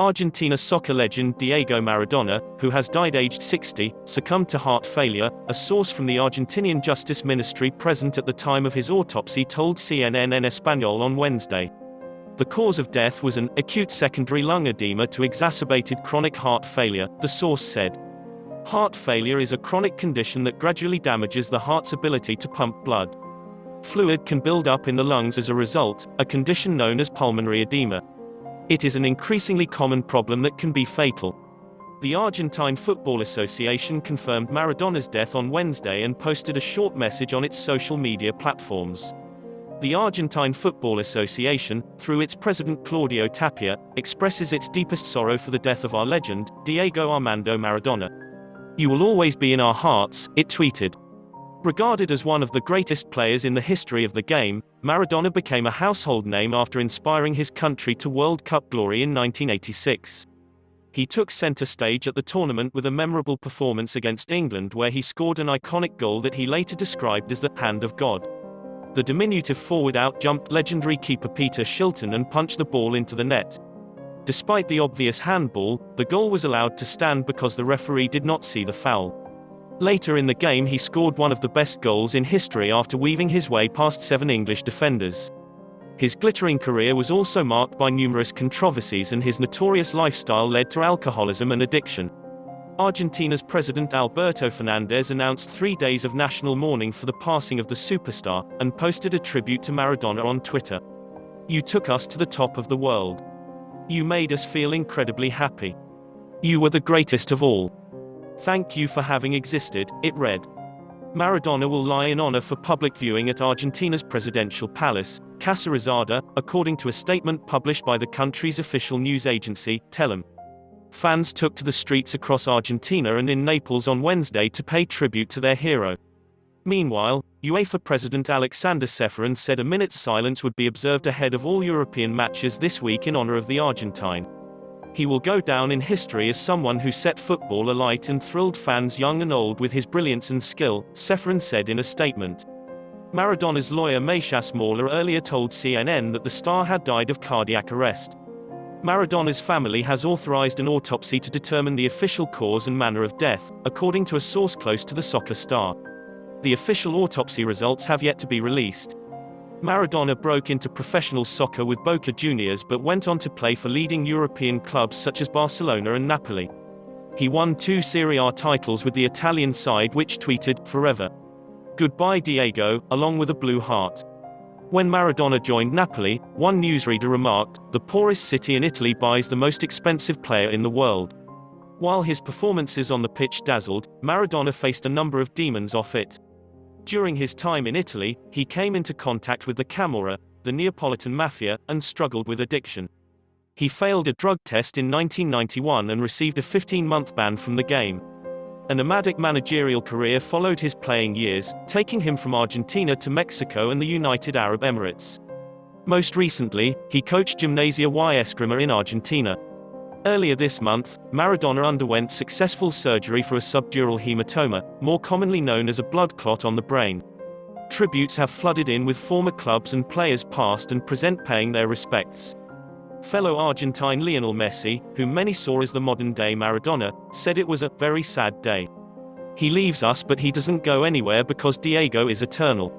Argentina soccer legend Diego Maradona, who has died aged 60, succumbed to heart failure, a source from the Argentinian Justice Ministry present at the time of his autopsy told CNN en Español on Wednesday. The cause of death was an acute secondary lung edema to exacerbated chronic heart failure, the source said. Heart failure is a chronic condition that gradually damages the heart's ability to pump blood. Fluid can build up in the lungs as a result, a condition known as pulmonary edema. It is an increasingly common problem that can be fatal. The Argentine Football Association confirmed Maradona's death on Wednesday and posted a short message on its social media platforms. The Argentine Football Association, through its president Claudio Tapia, expresses its deepest sorrow for the death of our legend, Diego Armando Maradona. "You will always be in our hearts," it tweeted. Regarded as one of the greatest players in the history of the game, Maradona became a household name after inspiring his country to World Cup glory in 1986. He took center stage at the tournament with a memorable performance against England where he scored an iconic goal that he later described as the hand of God. The diminutive forward out-jumped legendary keeper Peter Shilton and punched the ball into the net. Despite the obvious handball, the goal was allowed to stand because the referee did not see the foul. Later in the game he scored one of the best goals in history after weaving his way past 7 English defenders. His glittering career was also marked by numerous controversies and his notorious lifestyle led to alcoholism and addiction. Argentina's President Alberto Fernandez announced 3 days of national mourning for the passing of the superstar, and posted a tribute to Maradona on Twitter. "You took us to the top of the world. You made us feel incredibly happy. You were the greatest of all. Thank you for having existed," it read. Maradona will lie in honor for public viewing at Argentina's presidential palace, Casa Rosada, according to a statement published by the country's official news agency, Telem. Fans took to the streets across Argentina and in Naples on Wednesday to pay tribute to their hero. Meanwhile, UEFA President Alexander Ceferin said a minute's silence would be observed ahead of all European matches this week in honor of the Argentine. "He will go down in history as someone who set football alight and thrilled fans young and old with his brilliance and skill," Ceferin said in a statement. Maradona's lawyer Macias Mauller earlier told CNN that the star had died of cardiac arrest. Maradona's family has authorized an autopsy to determine the official cause and manner of death, according to a source close to the soccer star. The official autopsy results have yet to be released. Maradona broke into professional soccer with Boca Juniors but went on to play for leading European clubs such as Barcelona and Napoli. He won 2 Serie A titles with the Italian side which tweeted, "Forever. Goodbye Diego," along with a blue heart. When Maradona joined Napoli, one newsreader remarked, "The poorest city in Italy buys the most expensive player in the world." While his performances on the pitch dazzled, Maradona faced a number of demons off it. During his time in Italy, he came into contact with the Camorra, the Neapolitan mafia, and struggled with addiction. He failed a drug test in 1991 and received a 15-month ban from the game. A nomadic managerial career followed his playing years, taking him from Argentina to Mexico and the United Arab Emirates. Most recently, he coached Gimnasia y Esgrima in Argentina. Earlier this month, Maradona underwent successful surgery for a subdural hematoma, more commonly known as a blood clot on the brain. Tributes have flooded in with former clubs and players past and present paying their respects. Fellow Argentine Lionel Messi, whom many saw as the modern-day Maradona, said it was a very sad day. "He leaves us but he doesn't go anywhere because Diego is eternal.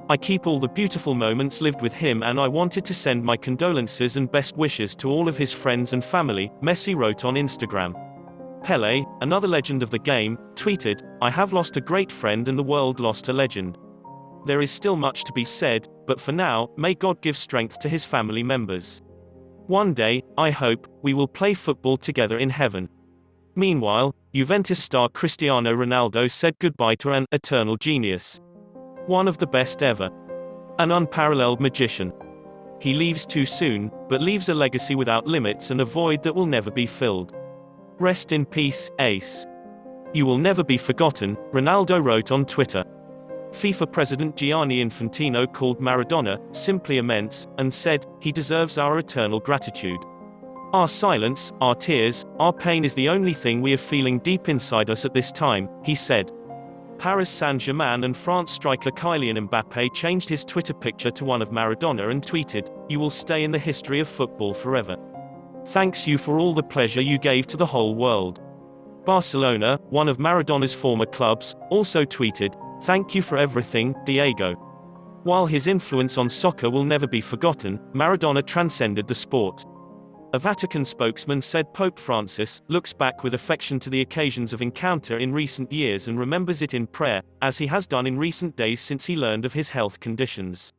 I keep all the beautiful moments lived with him and I wanted to send my condolences and best wishes to all of his friends and family," Messi wrote on Instagram. Pelé, another legend of the game, tweeted, "I have lost a great friend and the world lost a legend. There is still much to be said, but for now, may God give strength to his family members. One day, I hope, we will play football together in heaven." Meanwhile, Juventus star Cristiano Ronaldo said goodbye to an eternal genius. "One of the best ever. An unparalleled magician. He leaves too soon, but leaves a legacy without limits and a void that will never be filled. Rest in peace, Ace. You will never be forgotten," Ronaldo wrote on Twitter. FIFA President Gianni Infantino called Maradona simply immense, and said, "He deserves our eternal gratitude. Our silence, our tears, our pain is the only thing we are feeling deep inside us at this time," he said. Paris Saint-Germain and France striker Kylian Mbappé changed his Twitter picture to one of Maradona and tweeted, "You will stay in the history of football forever." Thanks you for all the pleasure you gave to the whole world. Barcelona, one of Maradona's former clubs, also tweeted, "Thank you for everything, Diego." While his influence on soccer will never be forgotten, Maradona transcended the sport. A Vatican spokesman said Pope Francis looks back with affection to the occasions of encounter in recent years and remembers it in prayer, as he has done in recent days since he learned of his health conditions.